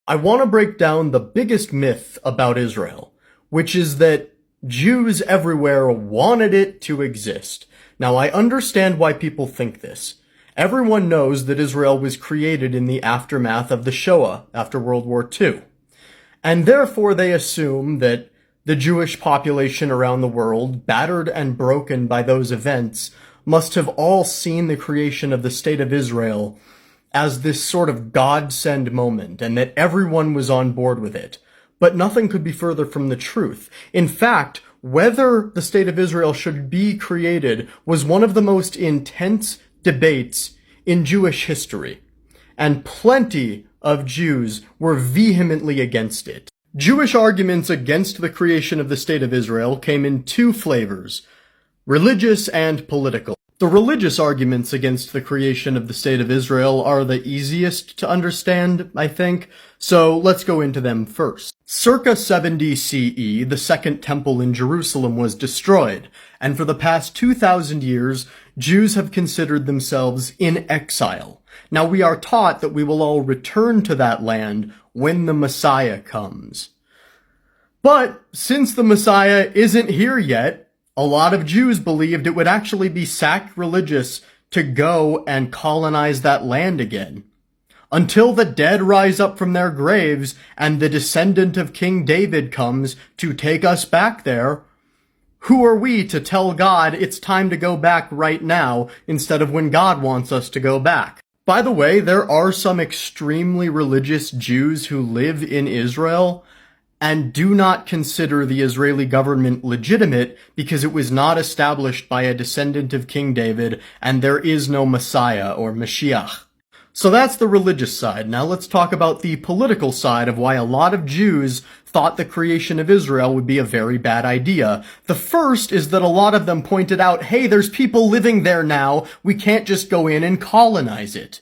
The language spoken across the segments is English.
I want to break down the biggest myth about Israel, which is that Jews everywhere wanted it to exist. Now, I understand why people think this. Everyone knows that Israel was created in the aftermath of the Shoah after World War II. And therefore they assume that the Jewish population around the world, battered and broken by those events, must have all seen the creation of the State of Israel as this sort of godsend moment, and that everyone was on board with it. But nothing could be further from the truth. In fact, whether the State of Israel should be created was one of the most intense debates in Jewish history, and plenty of Jews were vehemently against it. Jewish arguments against the creation of the State of Israel came in two flavors: religious and political. The religious arguments against the creation of the State of Israel are the easiest to understand, I think, so let's go into them first. Circa 70 CE, the Second Temple in Jerusalem was destroyed, and for the past 2,000 years, Jews have considered themselves in exile. Now we are taught that we will all return to that land when the Messiah comes. But since the Messiah isn't here yet, a lot of Jews believed it would actually be sacrilegious to go and colonize that land again. Until the dead rise up from their graves and the descendant of King David comes to take us back there, who are we to tell God it's time to go back right now instead of when God wants us to go back? By the way, there are some extremely religious Jews who live in Israel and do not consider the Israeli government legitimate because it was not established by a descendant of King David, and there is no Messiah or Mashiach. So that's the religious side. Now let's talk about the political side of why a lot of Jews thought the creation of Israel would be a very bad idea. The first is that a lot of them pointed out, hey, there's people living there now, we can't just go in and colonize it.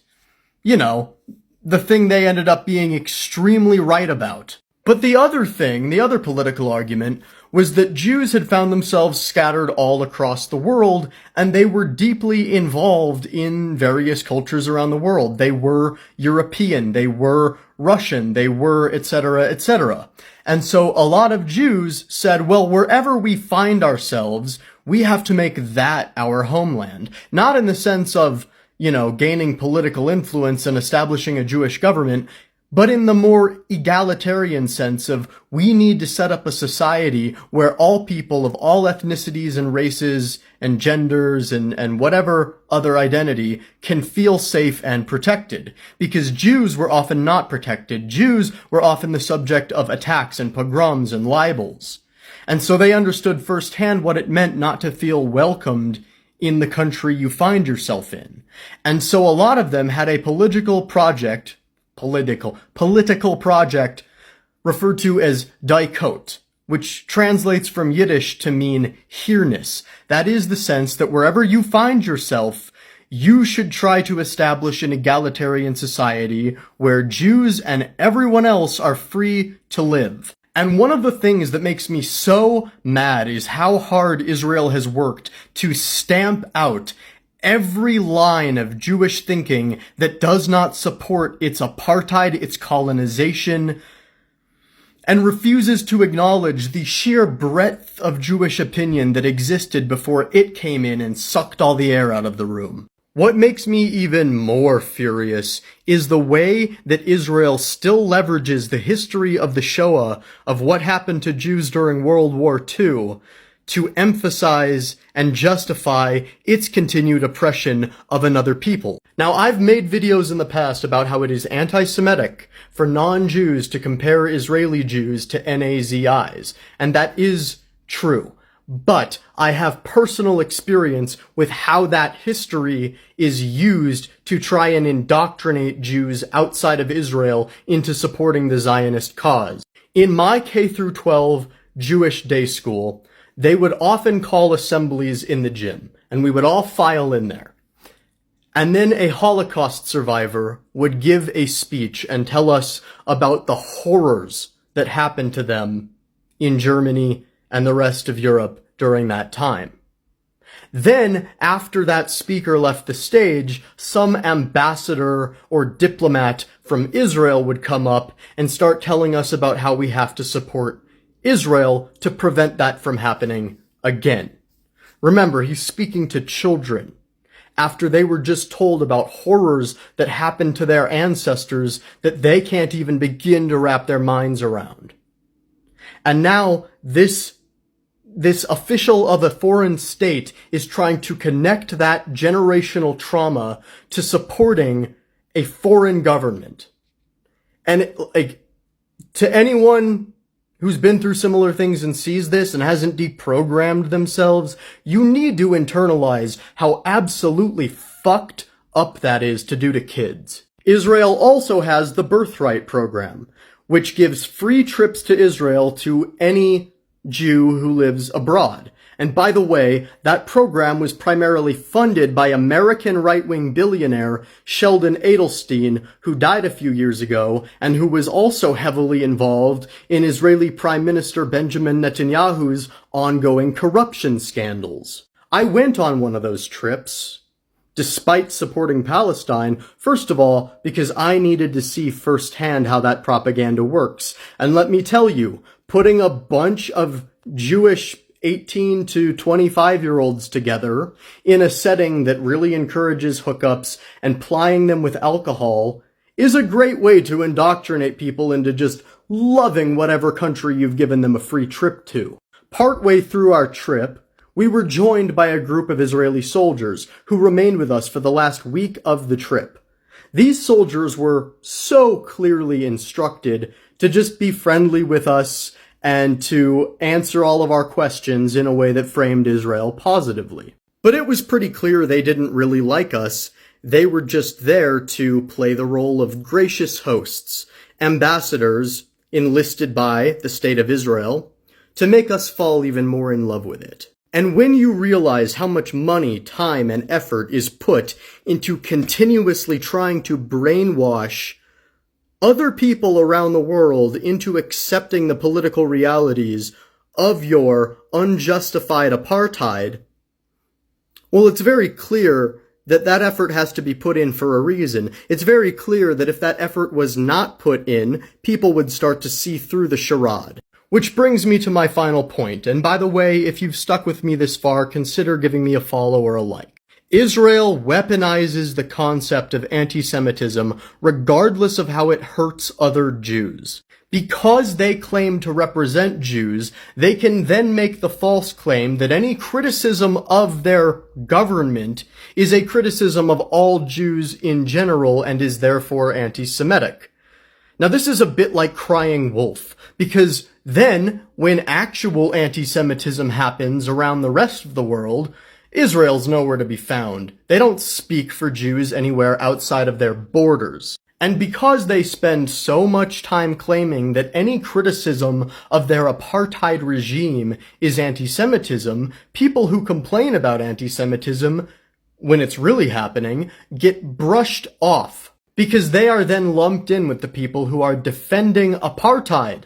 You know, the thing they ended up being extremely right about. But the other thing, the other political argument, was that Jews had found themselves scattered all across the world, and they were deeply involved in various cultures around the world. They were European, they were Russian, they were etc., etc. And so a lot of Jews said, well, wherever we find ourselves, we have to make that our homeland. Not in the sense of, you know, gaining political influence and establishing a Jewish government, but in the more egalitarian sense of we need to set up a society where all people of all ethnicities and races and genders and whatever other identity can feel safe and protected. Because Jews were often not protected. Jews were often the subject of attacks and pogroms and libels. And so they understood firsthand what it meant not to feel welcomed in the country you find yourself in. And so a lot of them had a political project referred to as daikot, which translates from Yiddish to mean here-ness. That is the sense that wherever you find yourself, you should try to establish an egalitarian society where Jews and everyone else are free to live. And one of the things that makes me so mad is how hard Israel has worked to stamp out every line of Jewish thinking that does not support its apartheid, its colonization, and refuses to acknowledge the sheer breadth of Jewish opinion that existed before it came in and sucked all the air out of the room. What makes me even more furious is the way that Israel still leverages the history of the Shoah, of what happened to Jews during World War II, to emphasize and justify its continued oppression of another people. Now, I've made videos in the past about how it is anti-Semitic for non-Jews to compare Israeli Jews to Nazis, and that is true. But I have personal experience with how that history is used to try and indoctrinate Jews outside of Israel into supporting the Zionist cause. In my K-12 Jewish day school, they would often call assemblies in the gym, and we would all file in there. And then a Holocaust survivor would give a speech and tell us about the horrors that happened to them in Germany and the rest of Europe during that time. Then, after that speaker left the stage, some ambassador or diplomat from Israel would come up and start telling us about how we have to support Israel to prevent that from happening again. Remember, he's speaking to children after they were just told about horrors that happened to their ancestors that they can't even begin to wrap their minds around. And now this official of a foreign state is trying to connect that generational trauma to supporting a foreign government. And to anyone who's been through similar things and sees this and hasn't deprogrammed themselves, you need to internalize how absolutely fucked up that is to do to kids. Israel also has the Birthright program, which gives free trips to Israel to any Jew who lives abroad. And by the way, that program was primarily funded by American right-wing billionaire Sheldon Adelstein, who died a few years ago, and who was also heavily involved in Israeli Prime Minister Benjamin Netanyahu's ongoing corruption scandals. I went on one of those trips, despite supporting Palestine, first of all, because I needed to see firsthand how that propaganda works. And let me tell you, putting a bunch of Jewish 18 to 25-year-olds together in a setting that really encourages hookups and plying them with alcohol is a great way to indoctrinate people into just loving whatever country you've given them a free trip to. Partway through our trip, we were joined by a group of Israeli soldiers who remained with us for the last week of the trip. These soldiers were so clearly instructed to just be friendly with us and to answer all of our questions in a way that framed Israel positively. But it was pretty clear they didn't really like us. They were just there to play the role of gracious hosts, ambassadors enlisted by the State of Israel, to make us fall even more in love with it. And when you realize how much money, time, and effort is put into continuously trying to brainwash other people around the world into accepting the political realities of your unjustified apartheid, well, it's very clear that that effort has to be put in for a reason. It's very clear that if that effort was not put in, people would start to see through the charade. Which brings me to my final point, and by the way, if you've stuck with me this far, consider giving me a follow or a like. Israel weaponizes the concept of anti-Semitism regardless of how it hurts other Jews. Because they claim to represent Jews, they can then make the false claim that any criticism of their government is a criticism of all Jews in general and is therefore anti-Semitic. Now this is a bit like crying wolf, because then, when actual anti-Semitism happens around the rest of the world, Israel's nowhere to be found. They don't speak for Jews anywhere outside of their borders. And because they spend so much time claiming that any criticism of their apartheid regime is anti-Semitism, people who complain about anti-Semitism, when it's really happening, get brushed off, because they are then lumped in with the people who are defending apartheid.